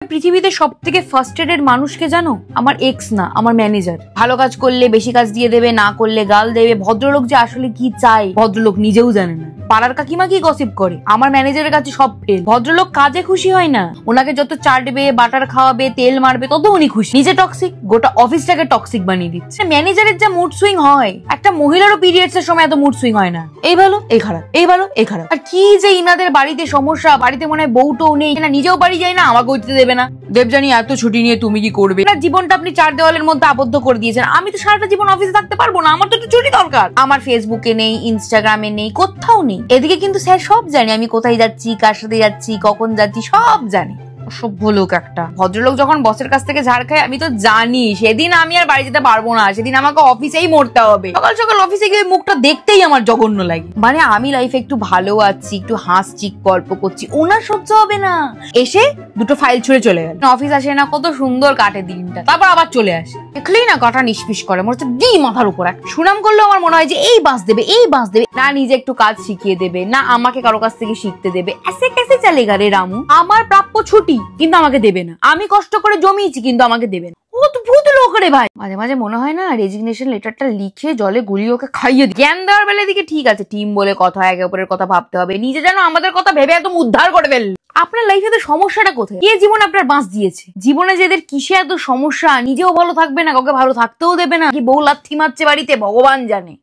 পৃথিবীতে সবথেকে ফার্স্ট্রেটেড মানুষকে জানো? আমার এক্স না, আমার ম্যানেজার। ভালো কাজ করলে বেশি কাজ দিয়ে দেবে, না করলে গাল দেবে। ভদ্রলোক যে আসলে কি চায় ভদ্রলোক নিজেও জানে না। পাড়ার কাকিমা কি গসিপ করে, আমার ম্যানেজারের কাছে সব ফেল। ভদ্রলোক কাজে খুশি হয় না, ওনাকে যত চাটবে, বাটার খাওয়াবে, তেল মারবে, তত উনি খুশি। নিজে টক্সিক, গোটা অফিসটাকে টক্সিক বানিয়ে দিচ্ছে। ম্যানেজারের যা মুড সুইং হয়, একটা মহিলারও পিরিয়ডস এর সময় এত মুড সুইং হয় না। এই ভালো এই খারাপ, এই ভালো এই খারাপ। আর কি যে ইনাদের বাড়িতে সমস্যা, বাড়িতে মনে হয় বউটাও নেই না, নিজেও বাড়ি যায় না, আমাকে উঠতে দেবে না। দেবজানি এত ছুটি নিয়ে তুমি কি করবে? না, জীবনটা আপনি চার দেওয়ালের মধ্যে আবদ্ধ করে দিয়েছেন। আমি তো সারাটা জীবন অফিসে থাকতে পারবো না, আমার তো একটু ছুটি দরকার। আমার ফেসবুকে নেই, ইনস্টাগ্রামে নেই, কোথাও নেই। এদিকে কিন্তু স্যার সব জানি, আমি কোথায় যাচ্ছি, কার সাথে যাচ্ছি, কখন যাচ্ছি, সব জানি। অসভ্য লোক একটা। ভদ্রলোক যখন বসের কাছ থেকে ঝাড় খায়, আমি তো জানি সেদিন আমি আর বাড়ি যেতে পারবো না, সেদিন আমাকে অফিসেই মরতে হবে। সকাল সকাল অফিসে গিয়ে মুখটা দেখতেই আমার জঘন্য লাগে। মানে আমি লাইফে একটু ভালো আছি, একটু হাসছি, গল্প করছি, ওনার সহ্য হবে না। এসে দুটো ফাইল ছুঁড়ে চলে গেল। অফিস আসে না, কত সুন্দর কাটে দিনটা, তারপর আবার চলে আসে। দেখলেই না কাটা নিষ্পিস করে, মনে হচ্ছে দি মাথার উপর। সুনাম করলেও আমার মনে হয় যে এই বাস দেবে, এই বাস দেবে না। নিজে একটু কাজ শিখিয়ে দেবে না, আমাকে কারো কাছ থেকে শিখতে দেবে। এসে কেসে চলেগা রে রামু? আমার প্রাপ্য ছুটি কিন্তু আমাকে দেবে না, আমি কষ্ট করে জমিয়েছি কিন্তু আমাকে দেবে না। অদ্ভুত লোক রে ভাই। মাঝে মাঝে মনে হয় না রেজিগনেশন লেটারটা লিখে জলে গুলিয়ে ওকে খাইয়ে দিই। জ্ঞান দেওয়ার বেলা দিকে ঠিক আছে, টিম বলে কথা, একে অপরের কথা ভাবতে হবে, নিজে যেন আমাদের কথা ভেবে একদম উদ্ধার করে ফেল। আপনার লাইফে তো সমস্যাটা কোথায়? কে জীবনে আপনার বাঁশ দিয়েছে? জীবনে যেদের কিসে এত সমস্যা, নিজেও ভালো থাকবে না, কাউকে ভালো থাকতেও দেবে না, কি বউ লাথি মারছে বাড়িতে ভগবান জানে।